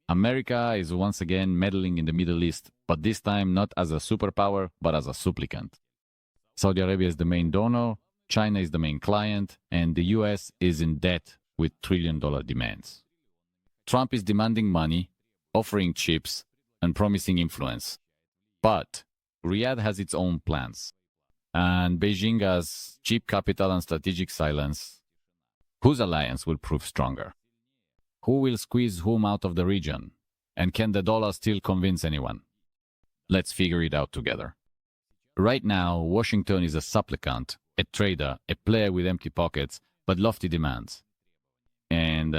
America is once again meddling in the Middle East, but this time not as a superpower, but as a supplicant. Saudi Arabia is the main donor, China is the main client, and the US is in debt with trillion-dollar demands. Trump is demanding money, offering chips, and promising influence. But Riyadh has its own plans, and Beijing has cheap capital and strategic silence. Whose alliance will prove stronger? Who will squeeze whom out of the region? And can the dollar still convince anyone? Let's figure it out together. Right now, Washington is a supplicant, a trader, a player with empty pockets, but lofty demands. And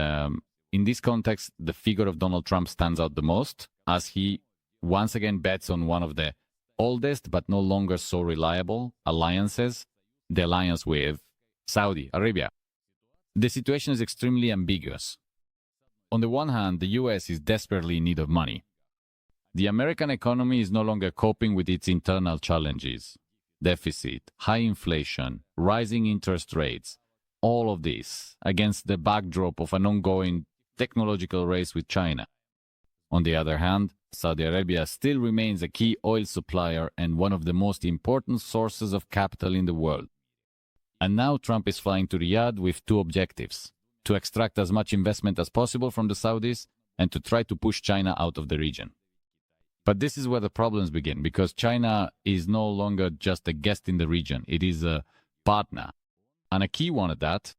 in this context, the figure of Donald Trump stands out the most, as he once again bets on one of the oldest but no longer so reliable alliances, the alliance with Saudi Arabia. The situation is extremely ambiguous. On the one hand, the US is desperately in need of money. The American economy is no longer coping with its internal challenges. Deficit, high inflation, rising interest rates, all of this against the backdrop of an ongoing technological race with China. On the other hand, Saudi Arabia still remains a key oil supplier and one of the most important sources of capital in the world. And now Trump is flying to Riyadh with two objectives: to extract as much investment as possible from the Saudis and to try to push China out of the region. But this is where the problems begin, because China is no longer just a guest in the region. It is a partner, and a key one at that.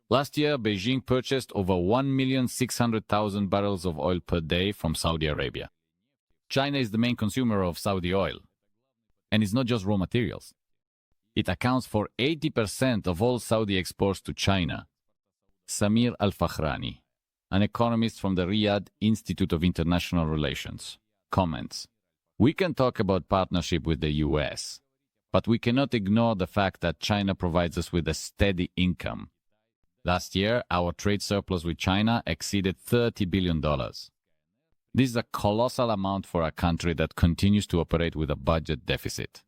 Last year, Beijing purchased over 1,600,000 barrels of oil per day from Saudi Arabia. China is the main consumer of Saudi oil, and it's not just raw materials. It accounts for 80% of all Saudi exports to China. Samir Al-Fakhrani, an economist from the Riyadh Institute of International Relations, comments, "We can talk about partnership with the US, but we cannot ignore the fact that China provides us with a steady income. Last year, our trade surplus with China exceeded $30 billion. This is a colossal amount for a country that continues to operate with a budget deficit.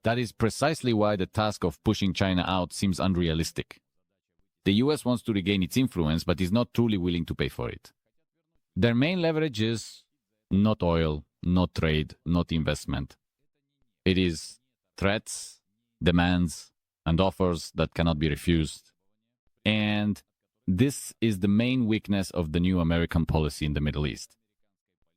That is precisely why the task of pushing China out seems unrealistic. The US wants to regain its influence, but is not truly willing to pay for it. Their main leverage is not oil, not trade, not investment. It is threats, demands, and offers that cannot be refused. And this is the main weakness of the new American policy in the Middle East.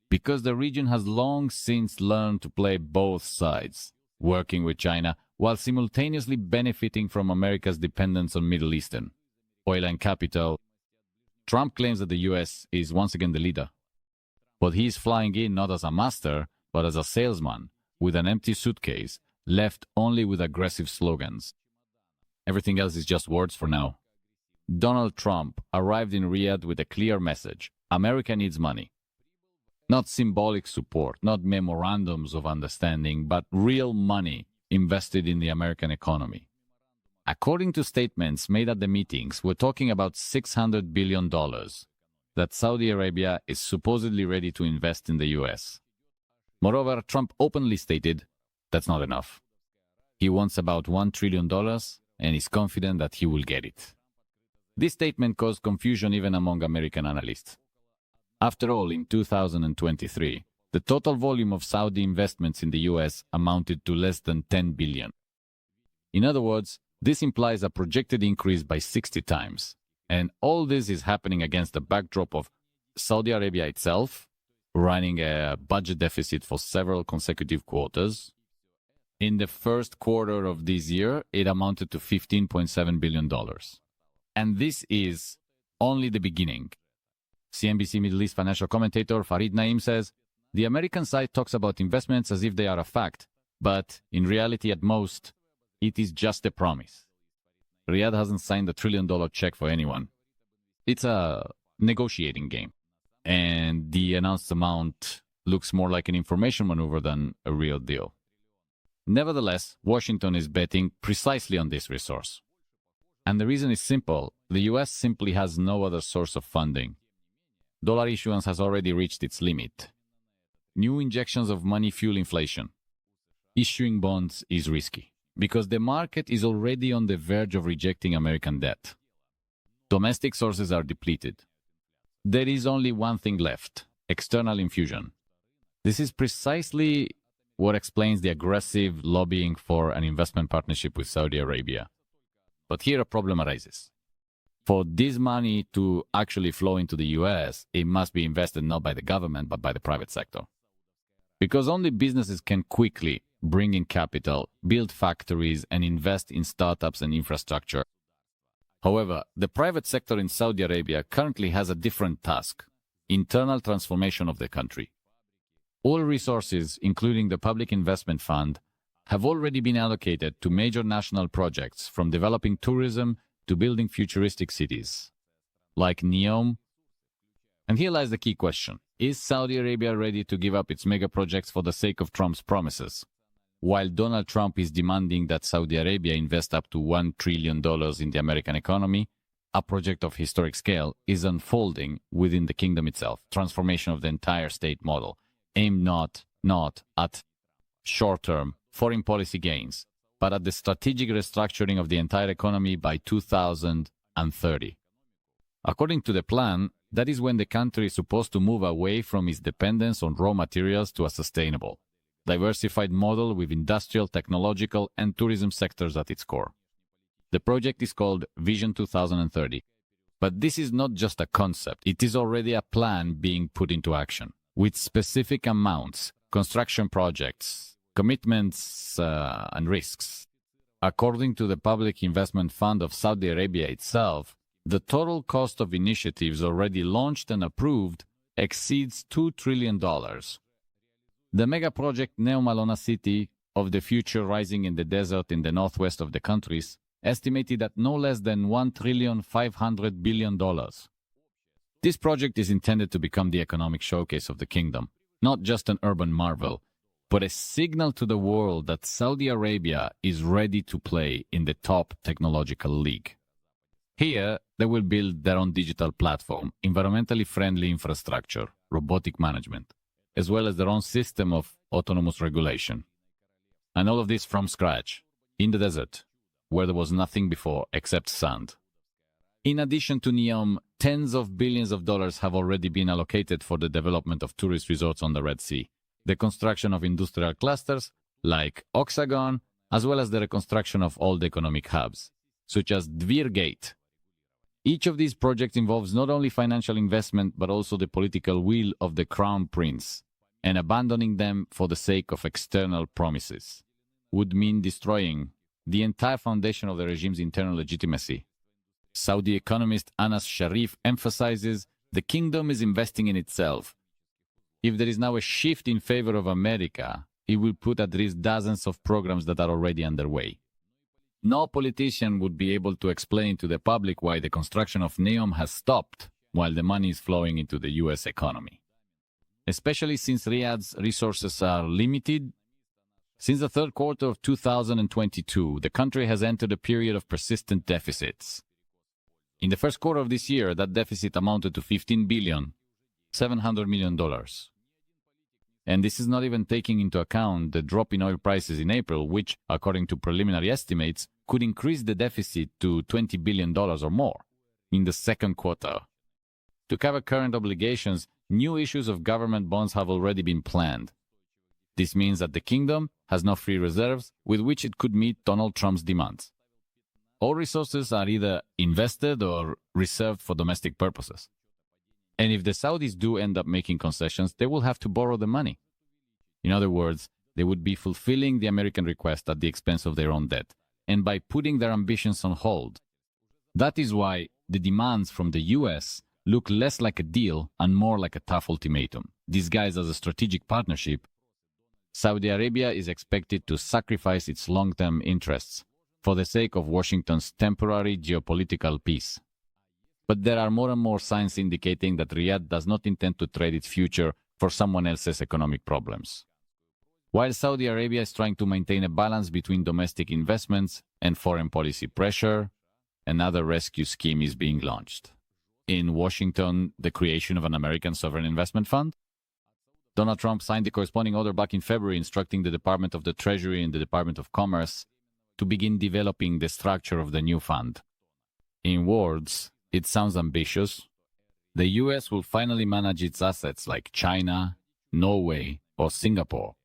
Because the region has long since learned to play both sides, working with China while simultaneously benefiting from America's dependence on Middle Eastern oil and capital. Trump claims that the US is once again the leader. But he is flying in not as a master, but as a salesman, with an empty suitcase, left only with aggressive slogans. Everything else is just words for now. Donald Trump arrived in Riyadh with a clear message: America needs money. Not symbolic support, not memorandums of understanding, but real money invested in the American economy. According to statements made at the meetings, we're talking about $600 billion that Saudi Arabia is supposedly ready to invest in the US. Moreover, Trump openly stated that's not enough. He wants about $1 trillion and is confident that he will get it. This statement caused confusion even among American analysts. After all, in 2023, the total volume of Saudi investments in the US amounted to less than $10 billion. In other words, this implies a projected increase by 60 times. And all this is happening against the backdrop of Saudi Arabia itself running a budget deficit for several consecutive quarters. In the first quarter of this year, it amounted to $15.7 billion. And this is only the beginning. CNBC Middle East financial commentator Farid Naim says, "The American side talks about investments as if they are a fact, but in reality at most, it is just a promise. Riyadh hasn't signed a $1 trillion check for anyone. It's a negotiating game, and the announced amount looks more like an information maneuver than a real deal." Nevertheless, Washington is betting precisely on this resource. And the reason is simple: the US simply has no other source of funding. Dollar issuance has already reached its limit. New injections of money fuel inflation. Issuing bonds is risky, because the market is already on the verge of rejecting American debt. Domestic sources are depleted. There is only one thing left: external infusion. This is precisely what explains the aggressive lobbying for an investment partnership with Saudi Arabia. But here a problem arises. For this money to actually flow into the US, it must be invested not by the government, but by the private sector. Because only businesses can quickly bring in capital, build factories, and invest in startups and infrastructure. However, the private sector in Saudi Arabia currently has a different task: internal transformation of the country. All resources, including the Public Investment Fund, have already been allocated to major national projects, from developing tourism to building futuristic cities, like NEOM. And here lies the key question: is Saudi Arabia ready to give up its mega projects for the sake of Trump's promises? While Donald Trump is demanding that Saudi Arabia invest up to $1 trillion in the American economy, a project of historic scale is unfolding within the kingdom itself. Transformation of the entire state model, aimed not at short-term foreign policy gains, but at the strategic restructuring of the entire economy by 2030. According to the plan, that is when the country is supposed to move away from its dependence on raw materials to a sustainable, diversified model with industrial, technological, and tourism sectors at its core. The project is called Vision 2030. But this is not just a concept, it is already a plan being put into action, with specific amounts, construction projects, commitments, and risks. According to the Public Investment Fund of Saudi Arabia itself, the total cost of initiatives already launched and approved exceeds $2 trillion. The mega project Neom Alona City of the future, rising in the desert in the northwest of the countries, estimated at no less than $1.5 trillion. This project is intended to become the economic showcase of the kingdom, not just an urban marvel, but a signal to the world that Saudi Arabia is ready to play in the top technological league. Here, they will build their own digital platform, environmentally friendly infrastructure, robotic management, as well as their own system of autonomous regulation. And all of this from scratch, in the desert, where there was nothing before except sand. In addition to NEOM, tens of billions of dollars have already been allocated for the development of tourist resorts on the Red Sea, the construction of industrial clusters like Oxagon, as well as the reconstruction of old economic hubs, such as Dvir Gate. Each of these projects involves not only financial investment but also the political will of the Crown Prince, and abandoning them for the sake of external promises would mean destroying the entire foundation of the regime's internal legitimacy. Saudi economist Anas Sharif emphasizes the kingdom is investing in itself. If there is now a shift in favor of America, it will put at risk dozens of programs that are already underway. No politician would be able to explain to the public why the construction of NEOM has stopped while the money is flowing into the US economy. Especially since Riyadh's resources are limited. Since the third quarter of 2022, the country has entered a period of persistent deficits. In the first quarter of this year, that deficit amounted to $15.7 billion. And this is not even taking into account the drop in oil prices in April, which, according to preliminary estimates, could increase the deficit to $20 billion or more in the second quarter. To cover current obligations, new issues of government bonds have already been planned. This means that the kingdom has no free reserves with which it could meet Donald Trump's demands. All resources are either invested or reserved for domestic purposes. And if the Saudis do end up making concessions, they will have to borrow the money. In other words, they would be fulfilling the American request at the expense of their own debt, and by putting their ambitions on hold. That is why the demands from the US look less like a deal and more like a tough ultimatum. Disguised as a strategic partnership, Saudi Arabia is expected to sacrifice its long-term interests for the sake of Washington's temporary geopolitical peace. But there are more and more signs indicating that Riyadh does not intend to trade its future for someone else's economic problems. While Saudi Arabia is trying to maintain a balance between domestic investments and foreign policy pressure, another rescue scheme is being launched. In Washington, the creation of an American sovereign investment fund. Donald Trump signed the corresponding order back in February, instructing the Department of the Treasury and the Department of Commerce to begin developing the structure of the new fund. In words, it sounds ambitious, the US will finally manage its assets like China, Norway, or Singapore.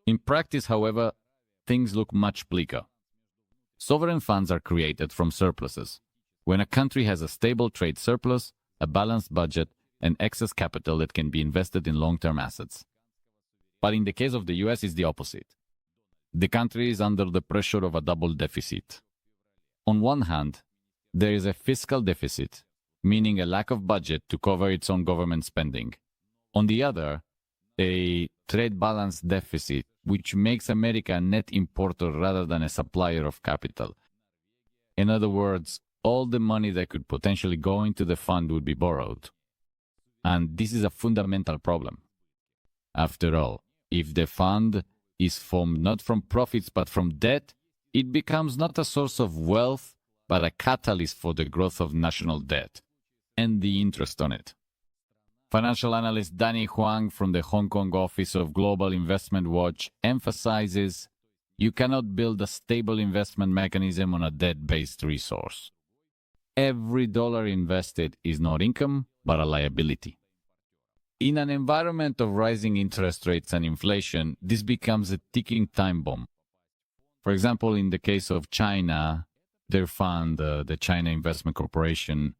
In practice, however, things look much bleaker. Sovereign funds are created from surpluses. When a country has a stable trade surplus, a balanced budget, and excess capital that can be invested in long-term assets. But in the case of the US, it's the opposite. The country is under the pressure of a double deficit. On one hand, there is a fiscal deficit, meaning a lack of budget to cover its own government spending. On the other, a trade balance deficit, which makes America a net importer rather than a supplier of capital. In other words, all the money that could potentially go into the fund would be borrowed. And this is a fundamental problem. After all, if the fund is formed not from profits but from debt, it becomes not a source of wealth, but a catalyst for the growth of national debt and the interest on it. Financial analyst Danny Huang from the Hong Kong office of Global Investment Watch emphasizes, you cannot build a stable investment mechanism on a debt-based resource. Every dollar invested is not income, but a liability. In an environment of rising interest rates and inflation, this becomes a ticking time bomb. For example, in the case of China, their fund, the China Investment Corporation,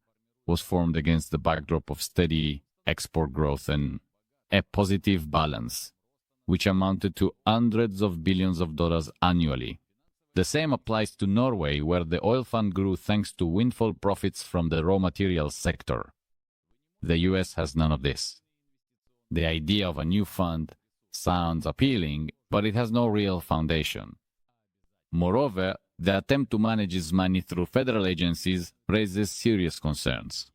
was formed against the backdrop of steady export growth and a positive balance, which amounted to hundreds of billions of dollars annually. The same applies to Norway, where the oil fund grew thanks to windfall profits from the raw materials sector. The US has none of this. The idea of a new fund sounds appealing, but it has no real foundation. Moreover, the attempt to manage its money through federal agencies raises serious concerns.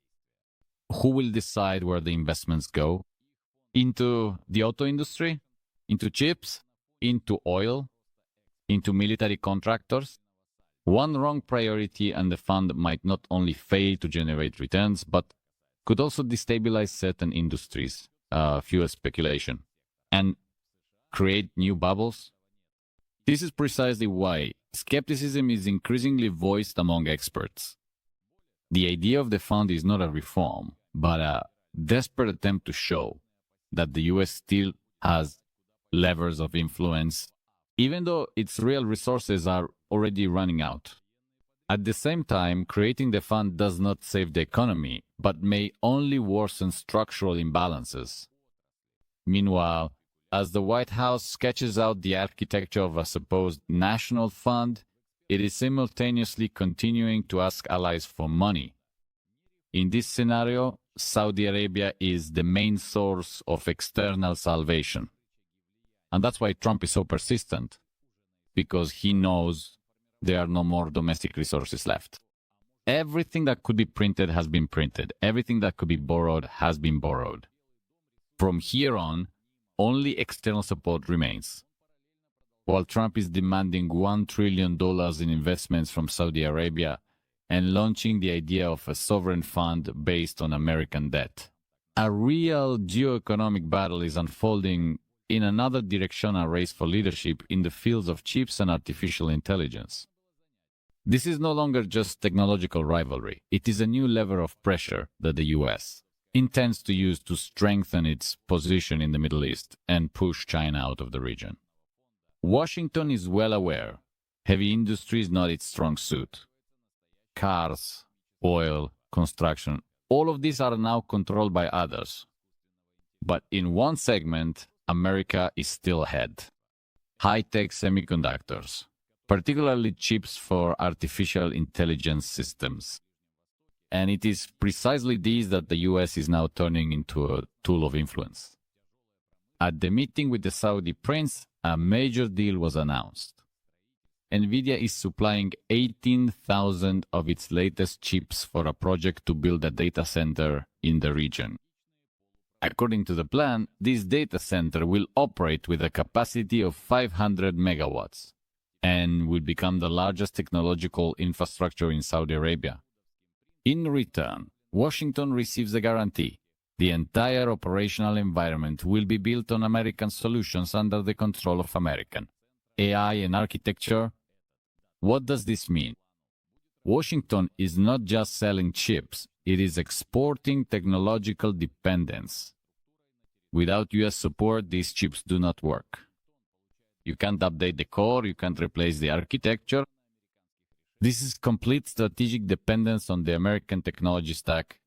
Who will decide where the investments go? Into the auto industry? Into chips? Into oil? Into military contractors? One wrong priority and the fund might not only fail to generate returns, but could also destabilize certain industries, fuel speculation, and create new bubbles. This is precisely why skepticism is increasingly voiced among experts. The idea of the fund is not a reform, but a desperate attempt to show that the US still has levers of influence, even though its real resources are already running out. At the same time, creating the fund does not save the economy, but may only worsen structural imbalances. Meanwhile, as the White House sketches out the architecture of a supposed national fund, it is simultaneously continuing to ask allies for money. In this scenario, Saudi Arabia is the main source of external salvation. And that's why Trump is so persistent, because he knows there are no more domestic resources left. Everything that could be printed has been printed. Everything that could be borrowed has been borrowed. From here on, only external support remains. While Trump is demanding $1 trillion in investments from Saudi Arabia and launching the idea of a sovereign fund based on American debt, a real geoeconomic battle is unfolding in another direction, a race for leadership in the fields of chips and artificial intelligence. This is no longer just technological rivalry. It is a new lever of pressure that the US intends to use to strengthen its position in the Middle East and push China out of the region. Washington is well aware heavy industry is not its strong suit. Cars, oil, construction, all of these are now controlled by others. But in one segment, America is still ahead. High-tech semiconductors, particularly chips for artificial intelligence systems. And it is precisely these that the US is now turning into a tool of influence. At the meeting with the Saudi prince, a major deal was announced. NVIDIA is supplying 18,000 of its latest chips for a project to build a data center in the region. According to the plan, this data center will operate with a capacity of 500 megawatts and will become the largest technological infrastructure in Saudi Arabia. In return, Washington receives a guarantee. The entire operational environment will be built on American solutions under the control of American AI and architecture. What does this mean? Washington is not just selling chips, it is exporting technological dependence. Without US support, these chips do not work. You can't update the core, you can't replace the architecture. This is complete strategic dependence on the American technology stack.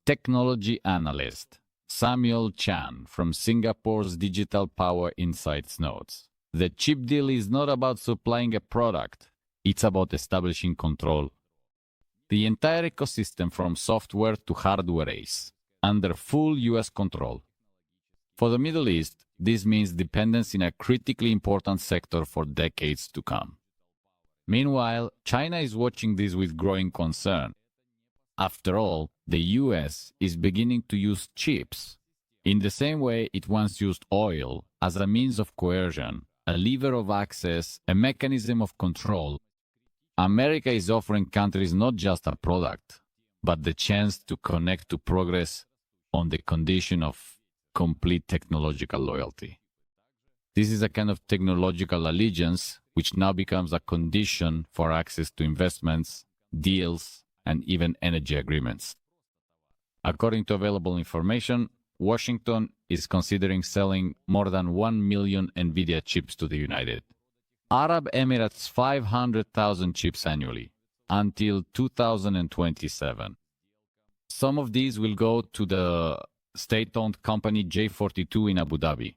Technology analyst Samuel Chan from Singapore's Digital Power Insights notes, the chip deal is not about supplying a product, it's about establishing control. The entire ecosystem from software to hardware is under full US control. For the Middle East, this means dependence in a critically important sector for decades to come. Meanwhile, China is watching this with growing concern. After all, the US is beginning to use chips in the same way it once used oil as a means of coercion, a lever of access, a mechanism of control. America is offering countries not just a product, but the chance to connect to progress on the condition of complete technological loyalty. This is a kind of technological allegiance which now becomes a condition for access to investments, deals, and even energy agreements. According to available information, Washington is considering selling more than 1 million NVIDIA chips to the United Arab Emirates 500,000 chips annually until 2027. Some of these will go to the state-owned company J42 in Abu Dhabi,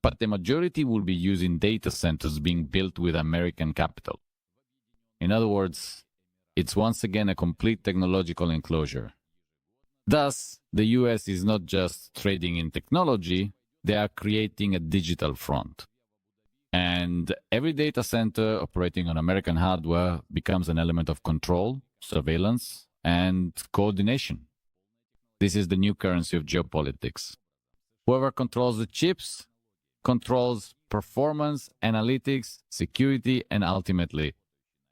but the majority will be used in data centers being built with American capital. In other words, it's once again a complete technological enclosure. Thus, the US is not just trading in technology, they are creating a digital front. And every data center operating on American hardware becomes an element of control, surveillance, and coordination. This is the new currency of geopolitics. Whoever controls the chips controls performance, analytics, security, and ultimately,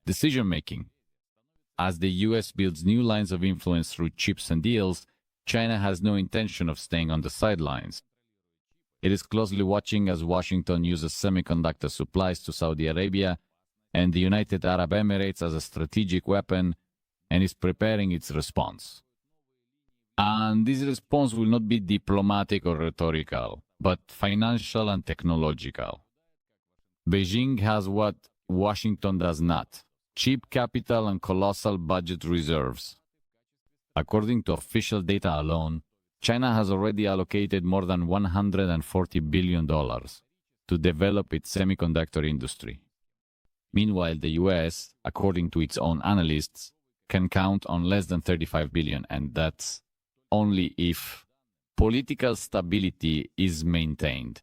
decision-making. As the US builds new lines of influence through chips and deals, China has no intention of staying on the sidelines. It is closely watching as Washington uses semiconductor supplies to Saudi Arabia and the United Arab Emirates as a strategic weapon and is preparing its response. And this response will not be diplomatic or rhetorical, but financial and technological. Beijing has what Washington does not: cheap capital and colossal budget reserves. According to official data alone, China has already allocated more than $140 billion to develop its semiconductor industry. Meanwhile, the US, according to its own analysts, can count on less than $35 billion, and that's only if political stability is maintained.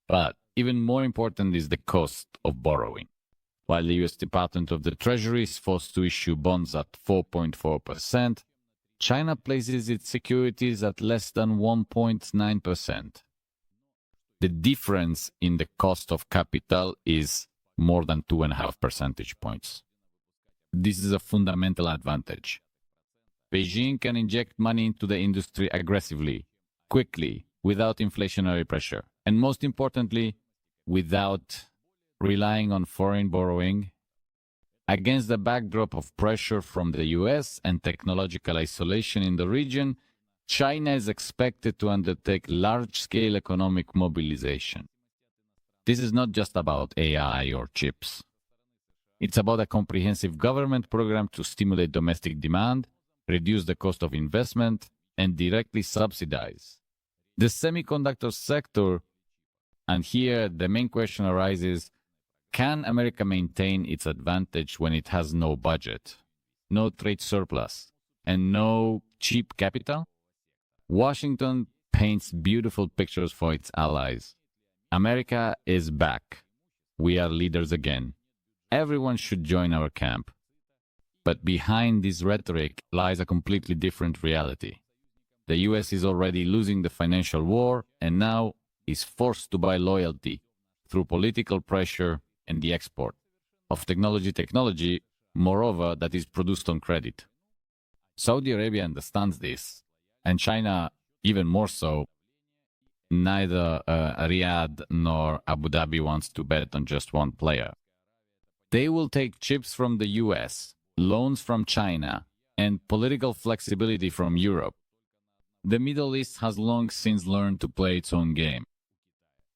But even more important is the cost of borrowing. While the US Department of the Treasury is forced to issue bonds at 4.4%, China places its securities at less than 1.9%. The difference in the cost of capital is more than 2.5 percentage points. This is a fundamental advantage. Beijing can inject money into the industry aggressively, quickly, without inflationary pressure, and most importantly, without relying on foreign borrowing. Against the backdrop of pressure from the US and technological isolation in the region, China is expected to undertake large-scale economic mobilization. This is not just about AI or chips. It's about a comprehensive government program to stimulate domestic demand, reduce the cost of investment, and directly subsidize the semiconductor sector. And here the main question arises: can America maintain its advantage when it has no budget, no trade surplus, and no cheap capital? Washington paints beautiful pictures for its allies. America is back. We are leaders again. Everyone should join our camp. But behind this rhetoric lies a completely different reality. The US is already losing the financial war and now is forced to buy loyalty through political pressure and the export of technology, moreover, that is produced on credit. Saudi Arabia understands this, and China even more so. Neither Riyadh nor Abu Dhabi wants to bet on just one player. They will take chips from the US, loans from China, and political flexibility from Europe. The Middle East has long since learned to play its own game.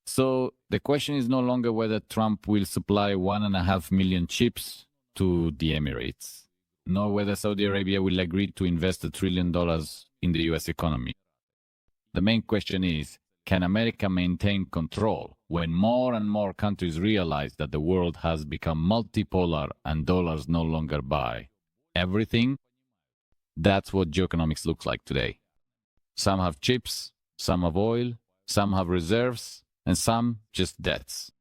So the question is no longer whether Trump will supply 1.5 million chips to the Emirates, nor whether Saudi Arabia will agree to invest $1 trillion in the US economy. The main question is, can America maintain control when more and more countries realize that the world has become multipolar and dollars no longer buy everything? That's what geoeconomics looks like today. Some have chips, some have oil, some have reserves, and some just debts.